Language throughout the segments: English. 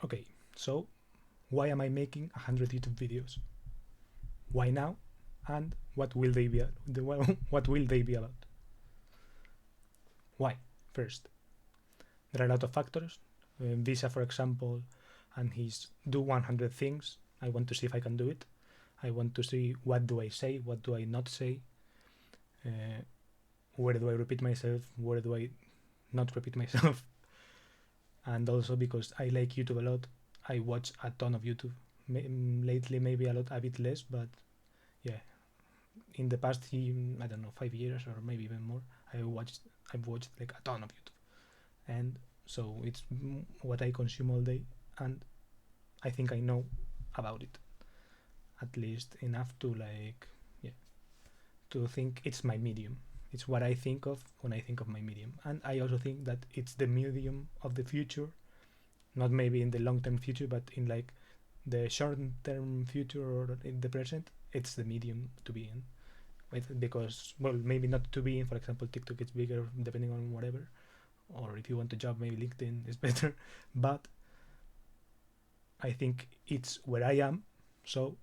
okay, so why am I making 100 YouTube videos? Why now? And what will they be? What will they be about? Why? First, there are a lot of factors. Visa, for example, and he's do 100 things. I want to see if I can do it. I want to see what do I say, what do I not say, where do I repeat myself, where do I not repeat myself. And also because I like YouTube a lot, I watch a ton of YouTube. Lately maybe a bit less, but yeah, in the past, I don't know, 5 years or maybe even more, I've watched like a ton of YouTube, and so it's what I consume all day, and I think I know about it at least enough to like, yeah, to think it's my medium. It's what I think of when I think of my medium, and I also think that it's the medium of the future, not maybe in the long-term future, but in like the short-term future or in the present. It's the medium to be in. Because, well, maybe not to be in, for example, TikTok is bigger depending on whatever, or if you want a job, maybe LinkedIn is better, but I think it's where I am, so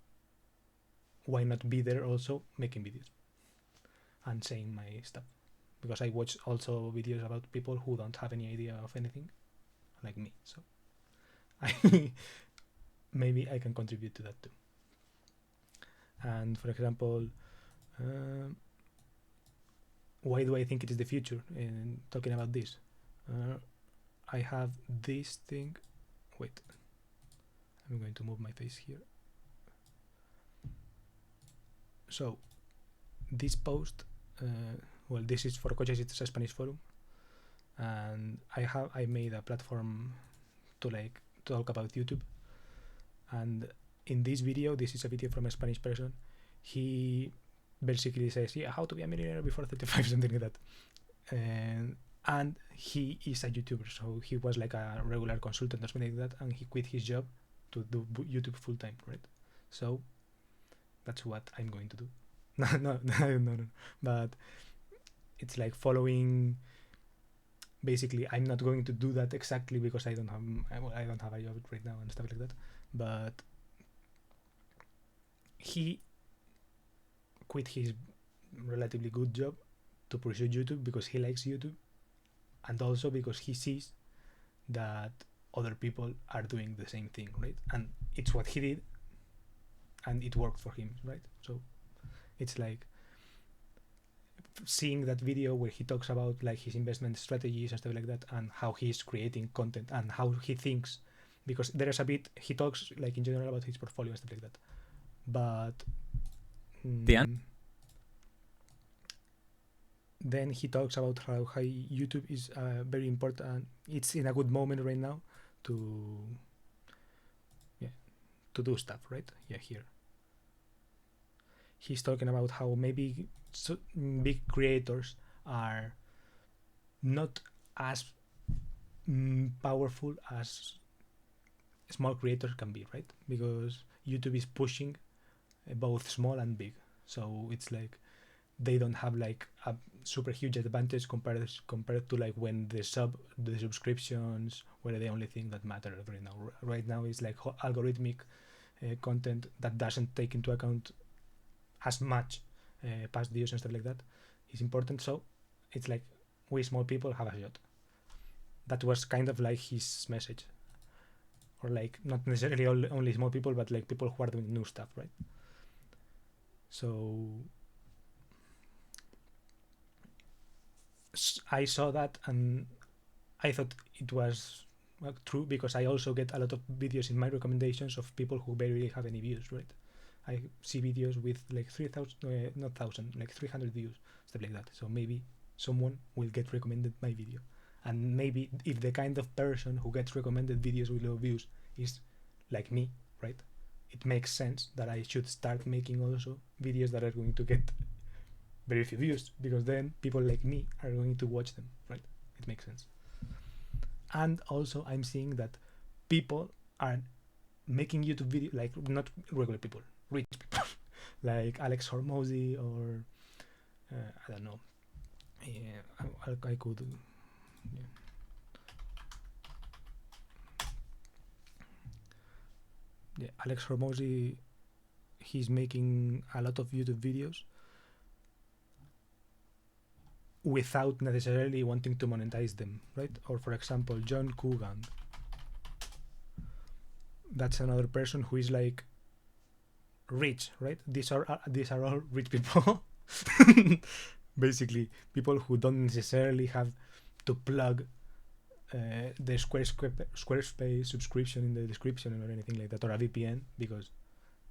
why not be there also making videos and saying my stuff, because I watch also videos about people who don't have any idea of anything like me, so maybe I can contribute to that too. And for example, why do I think it is the future in talking about this? I have this thing. Wait, I'm going to move my face here. So this post, well, this is for Coches, it's a Spanish forum, and I made a platform to like talk about YouTube. And in this video, this is a video from a Spanish person. He basically says, yeah, how to be a millionaire before 35, something like that. And he is a YouTuber, so he was like a regular consultant or something like that, and he quit his job to do YouTube full time, right? So that's what I'm going to do. No, but it's like following. Basically, I'm not going to do that exactly because I don't have a job right now and stuff like that. But he quit his relatively good job to pursue YouTube because he likes YouTube, and also because he sees that other people are doing the same thing, right? And it's what he did, and it worked for him, right? So it's like seeing that video where he talks about like his investment strategies and stuff like that, and how he's creating content and how he thinks, because there is a bit he talks like in general about his portfolio and stuff like that, but then he talks about how YouTube is very important. It's in a good moment right now to do stuff, right? Yeah, here he's talking about how maybe big creators are not as powerful as small creators can be, right? Because YouTube is pushing both small and big, so it's like they don't have like a super huge advantage compared to like when the subscriptions were the only thing that mattered right now. Right now it's like algorithmic content that doesn't take into account as much past views and stuff like that is important. So it's like we small people have a shot. That was kind of like his message, or like not necessarily only small people, but like people who are doing new stuff, right? So I saw that and I thought it was true, because I also get a lot of videos in my recommendations of people who barely have any views, right? I see videos with like 3,000, not 1,000, like 300 views, stuff like that. So maybe someone will get recommended my video. And maybe if the kind of person who gets recommended videos with low views is like me, right? It makes sense that I should start making also videos that are going to get very few views, because then people like me are going to watch them, right? It makes sense. And also I'm seeing that people are making YouTube videos, like not regular people, rich people, like Alex Hormozy or I don't know. Yeah, I could. Yeah. yeah, Alex Hormozy, he's making a lot of YouTube videos without necessarily wanting to monetize them, right? Or for example, John Coogan, that's another person who is like rich, right? These are all rich people. Basically, people who don't necessarily have to plug the Squarespace subscription in the description or anything like that, or a VPN, because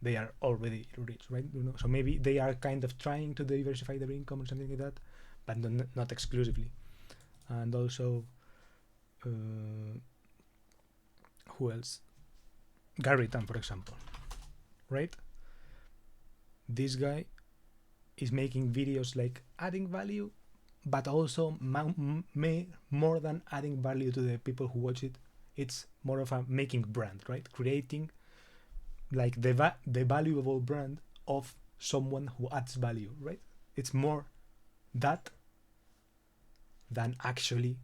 they are already rich, right? You know, so maybe they are kind of trying to diversify their income or something like that, but not exclusively. And also, who else? Gary Tan, for example, right? This guy is making videos like adding value, but also more than adding value to the people who watch it. It's more of a making brand, right? Creating like the valuable brand of someone who adds value, right? It's more that than actually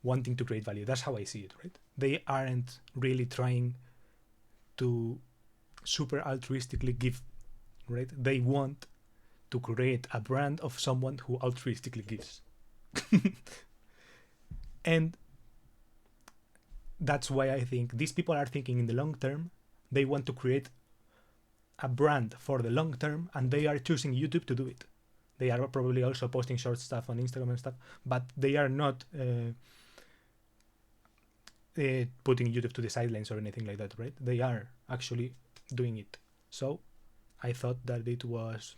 wanting to create value. That's how I see it, right? They aren't really trying to super altruistically give, right? They want to create a brand of someone who altruistically gives. And that's why I think these people are thinking in the long term. They want to create a brand for the long term, and they are choosing YouTube to do it. They are probably also posting short stuff on Instagram and stuff, but they are not putting YouTube to the sidelines or anything like that, right? They are actually doing it. So I thought that it was,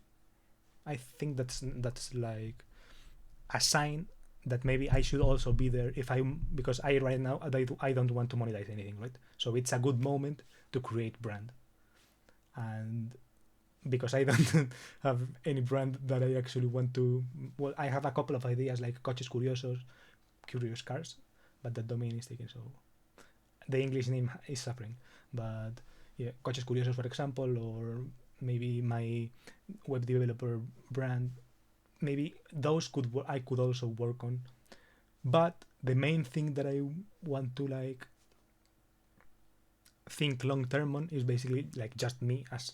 I think that's like a sign that maybe I should also be there because I right now I don't want to monetize anything, right? So it's a good moment to create brand. And because I don't have any brand that I actually want to, well, I have a couple of ideas like Coches Curiosos, Curious Cars, but the domain is taken, so the English name is suffering. But yeah, Coches Curiosos, for example, or maybe my web developer brand, maybe those I could also work on. But the main thing that I want to like think long term on is basically like just me as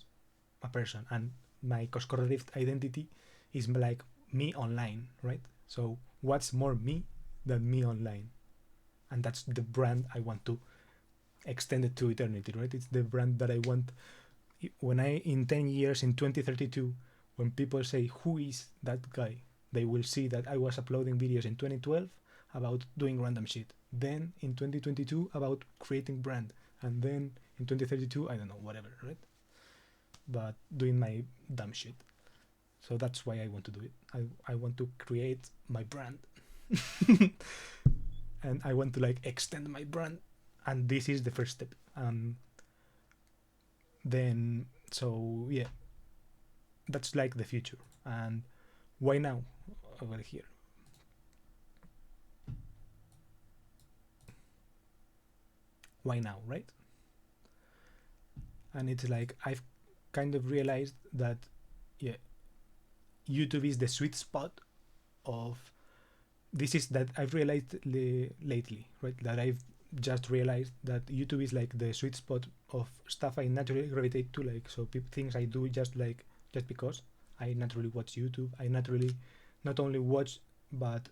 a person, and my Coscorredift identity is like me online, right? So what's more me than me online? And that's the brand I want to extend it to eternity, right? It's the brand that I want when in 10 years, in 2032, when people say who is that guy, they will see that I was uploading videos in 2012 about doing random shit, then in 2022 about creating brand, and then in 2032 I don't know, whatever, right? But doing my dumb shit. So that's why I want to do it. I want to create my brand. And I want to like extend my brand, and this is the first step. Then so yeah, that's like the future. And why now? Over here, why now, right? And it's like I've kind of realized that yeah, YouTube is the sweet spot of this. Is that I've realized lately, right? That I've just realized that YouTube is like the sweet spot of stuff I naturally gravitate to, like so things I do just because I naturally watch YouTube. I naturally not only watch but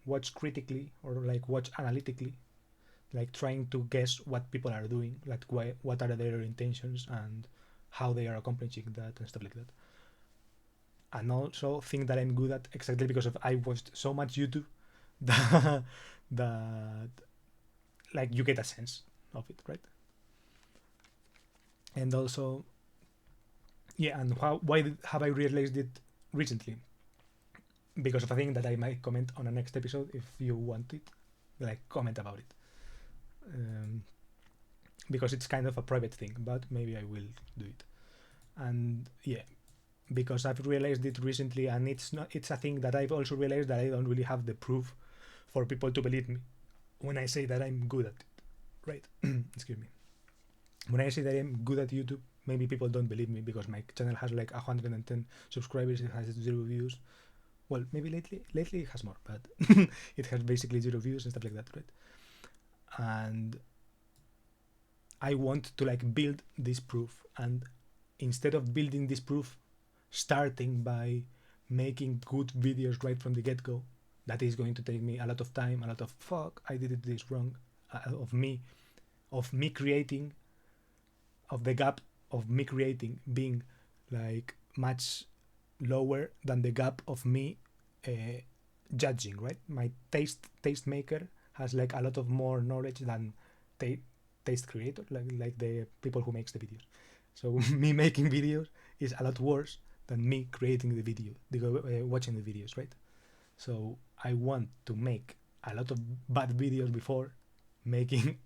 watch critically or like watch analytically, like trying to guess what people are doing, like what are their intentions and how they are accomplishing that and stuff like that. And also think that I'm good at exactly because of I watched so much YouTube that like you get a sense of it, right? And also yeah, and why have I realized it recently? Because of a thing that I might comment on a next episode if you want it, like comment about it. Because it's kind of a private thing, but maybe I will do it. And yeah, because I've realized it recently, and it's a thing that I've also realized that I don't really have the proof for people to believe me when I say that I'm good at it, right? Excuse me. When I say that I'm good at YouTube, maybe people don't believe me because my channel has like 110 subscribers, it has 0 views. Well, maybe lately it has more, but it has basically 0 views and stuff like that, right? And I want to like build this proof, and instead of building this proof starting by making good videos right from the get-go, that is going to take me a lot of time, a lot of fuck, I did this wrong, of me creating, of the gap of me creating being like much lower than the gap of me judging, right? My taste maker has like a lot of more knowledge than taste creator, like the people who makes the videos. So me making videos is a lot worse than me creating the video, watching the videos, right? So I want to make a lot of bad videos before making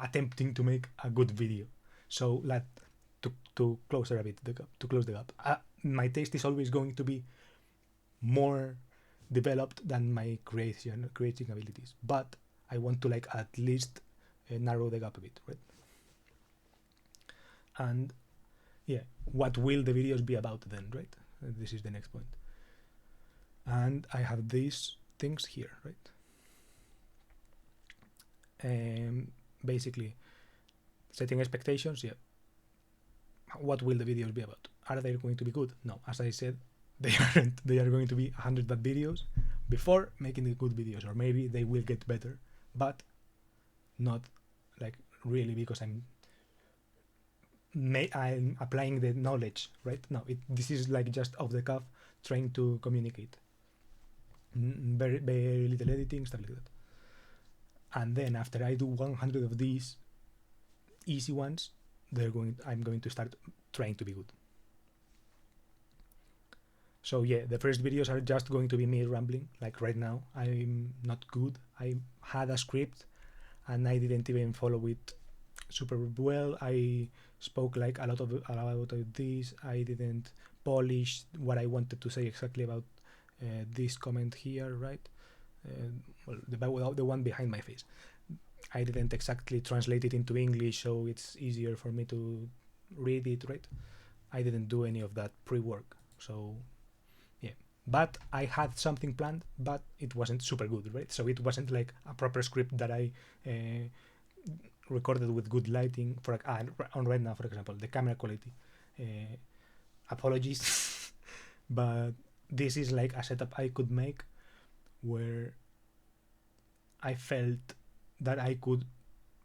attempting to make a good video. So like to close a bit the gap, to close the gap. My taste is always going to be more developed than my creating abilities, but I want to like at least narrow the gap a bit, right? And yeah, what will the videos be about then, right? This is the next point. And I have these things here, right? Basically, setting expectations. Yeah. What will the videos be about? Are they going to be good? No, as I said, they aren't. They are going to be 100 bad videos before making the good videos, or maybe they will get better, but not like really because I'm applying the knowledge, right? No, this is like just off the cuff, trying to communicate. Very, very little editing, stuff like that. And then after I do 100 of these easy ones, I'm going to start trying to be good. So yeah, the first videos are just going to be me rambling. Like right now, I'm not good. I had a script and I didn't even follow it super well. I spoke like a lot about this. I didn't polish what I wanted to say exactly about this comment here, right? Well, the one behind my face. I didn't exactly translate it into English, so it's easier for me to read it, right? I didn't do any of that pre-work, so yeah. But I had something planned, but it wasn't super good, right? So it wasn't like a proper script that I recorded with good lighting. On right now, for example, the camera quality. Apologies, but this is like a setup I could make where I felt that I could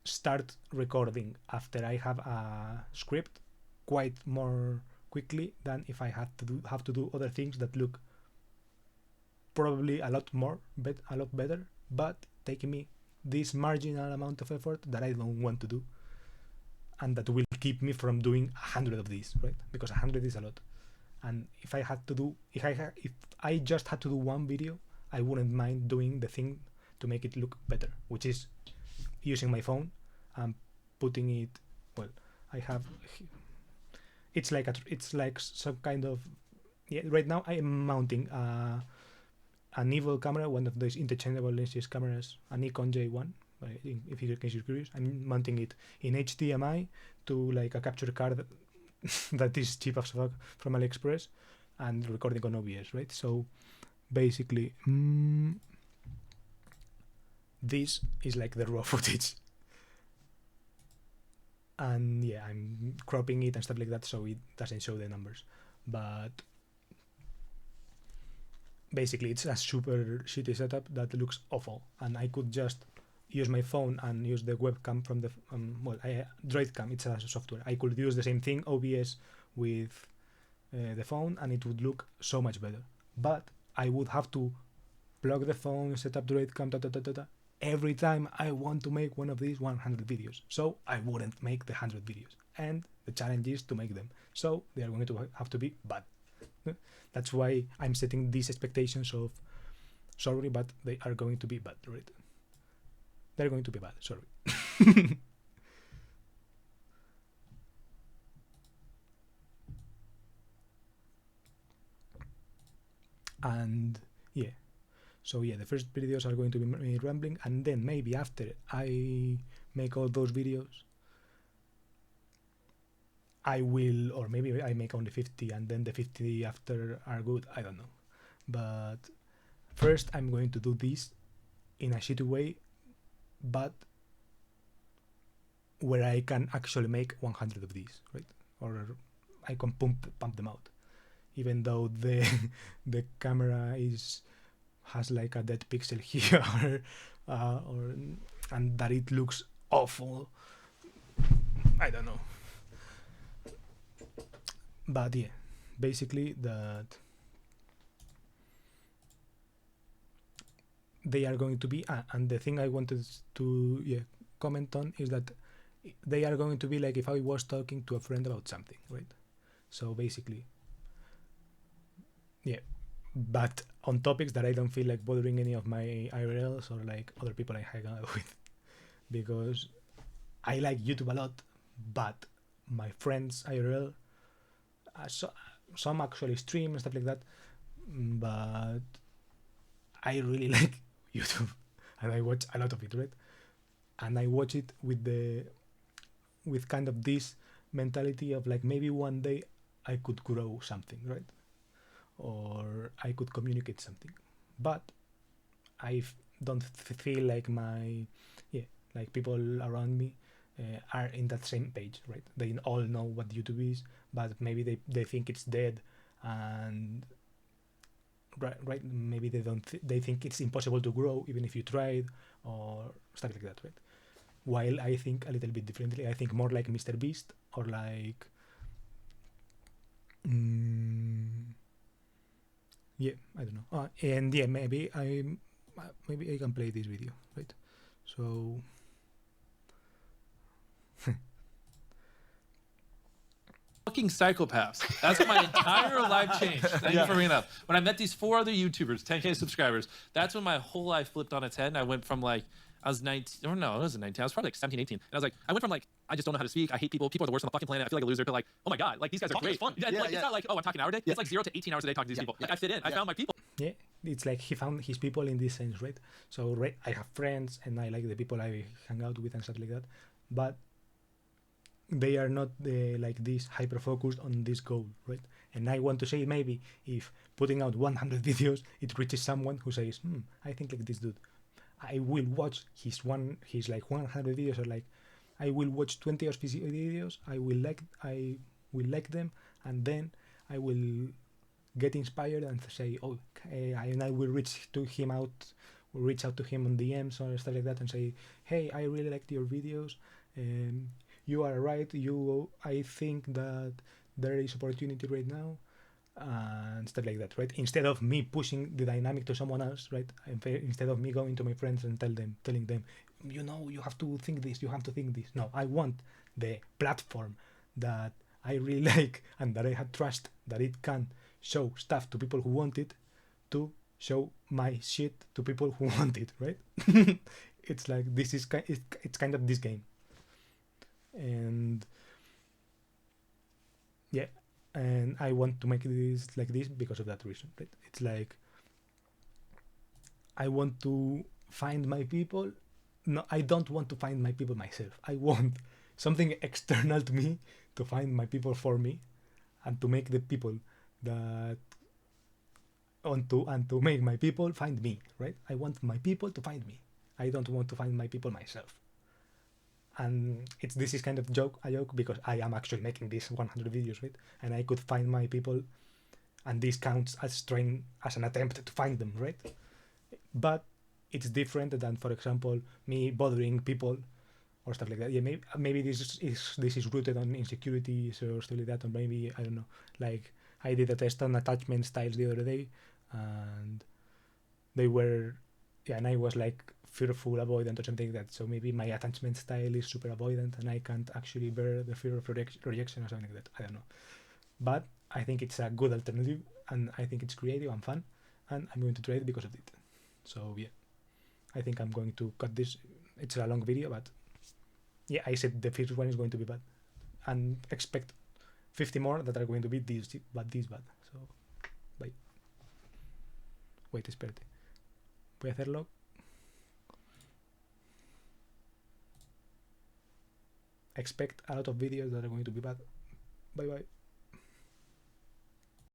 start recording after I have a script quite more quickly than if I have to do other things that look probably a lot better, but taking me this marginal amount of effort that I don't want to do, and that will keep me from doing 100 of these, right? Because 100 is a lot. And if I just had to do one video, I wouldn't mind doing the thing to make it look better, which is using my phone and putting it. Well, I have. It's like some kind of. Yeah, right now I am mounting an evil camera, one of those interchangeable lenses cameras, a Nikon J1. If in case you're curious, I'm mounting it in HDMI to like a capture card that is cheap as fuck from AliExpress, and recording on OBS, right? So basically, this is like the raw footage, and yeah, I'm cropping it and stuff like that so it doesn't show the numbers, but basically it's a super shitty setup that looks awful, and I could just use my phone and use the webcam from the Droidcam. It's a software. I could use the same thing, OBS, with the phone, and it would look so much better. But I would have to plug the phone, set up Droidcam, every time I want to make one of these 100 videos. So I wouldn't make the 100 videos, and the challenge is to make them. So they are going to have to be bad. That's why I'm setting these expectations of sorry, but they are going to be bad, right? They're going to be bad, sorry. And yeah, so yeah, the first videos are going to be me rambling, and then maybe after I make all those videos, I will, or maybe I make only 50 and then the 50 after are good, I don't know. But first I'm going to do this in a shitty way, but where I can actually make 100 of these, right? Or I can pump them out, even though the the camera has like a dead pixel here, or and that it looks awful. I don't know, but yeah, basically that they are going to be, and the thing I wanted to comment on is that they are going to be like if I was talking to a friend about something, right? So basically, yeah, but on topics that I don't feel like bothering any of my IRLs or like other people I hang out with, because I like YouTube a lot, but my friends IRL, some actually stream and stuff like that, but I really like YouTube and I watch a lot of it, right? And I watch it with kind of this mentality of like maybe one day I could grow something, right? Or I could communicate something, but I don't feel like like people around me are in that same page, right? They all know what YouTube is, but maybe they think it's dead, and right, maybe they think it's impossible to grow even if you tried or stuff like that, right? While I think a little bit differently. I think more like Mr. Beast or like yeah, I don't know. And yeah, maybe I can play this video, right? So fucking psychopaths. That's when my entire life changed. Thank you for bringing it up. When I met these 4 other YouTubers, 10K subscribers, that's when my whole life flipped on its head. And I went from like, I was 19, or no, I wasn't 19. I was probably like 17, 18. And I was like, I went from like, I just don't know how to speak. I hate people. People are the worst on the fucking planet. I feel like a loser. To like, oh my God, like these guys are great. Fun. It's not like, oh, I'm talking an hour a day. It's like 0 to 18 hours a day talking to these people. Like I fit in. I found my people. yeah, it's like he found his people in this sense, right? So right, I have friends and I like the people I hang out with and stuff like that, but they are not like this hyper focused on this goal, right? And I want to say maybe if putting out 100 videos it reaches someone who says, I think like this dude, I will watch his like 100 videos, or like I will watch 20 of his videos, I will like them, and then I will get inspired and say, and I will reach out to him on DMs or stuff like that and say, hey, I really liked your videos, you are right, I think that there is opportunity right now, and stuff like that, right? Instead of me pushing the dynamic to someone else, right? Instead of me going to my friends and telling them, you have to think this, you have to think this. No, I want the platform that I really like and that I have trust that it can show stuff to people who want it, to show my shit to people who want it, right? It's like it's kind of this game, and yeah, and I want to make this like this because of that reason, right? It's like I want to find my people. No, I don't want to find my people myself. I want something external to me to find my people for me, and to make the people that and to make my people find me, right? I want my people to find me. I don't want to find my people myself. And this is kind of a joke because I am actually making these 100 videos, right? And I could find my people, and this counts as an attempt to find them, right? But it's different than, for example, me bothering people or stuff like that. Yeah, maybe this is rooted on insecurities or stuff like that, or maybe I don't know. Like I did a test on attachment styles the other day, and they were, and I was like fearful, avoidant, or something like that. So maybe my attachment style is super avoidant, and I can't actually bear the fear of rejection or something like that. I don't know, but I think it's a good alternative, and I think it's creative and fun, and I'm going to try it because of it. So yeah, I think I'm going to cut this. It's a long video, but yeah, I said the first one is going to be bad, and expect 50 more that are going to be this bad. So bye. Wait, espérate. Voy a hacerlo. Expect a lot of videos that are going to be bad. Bye bye.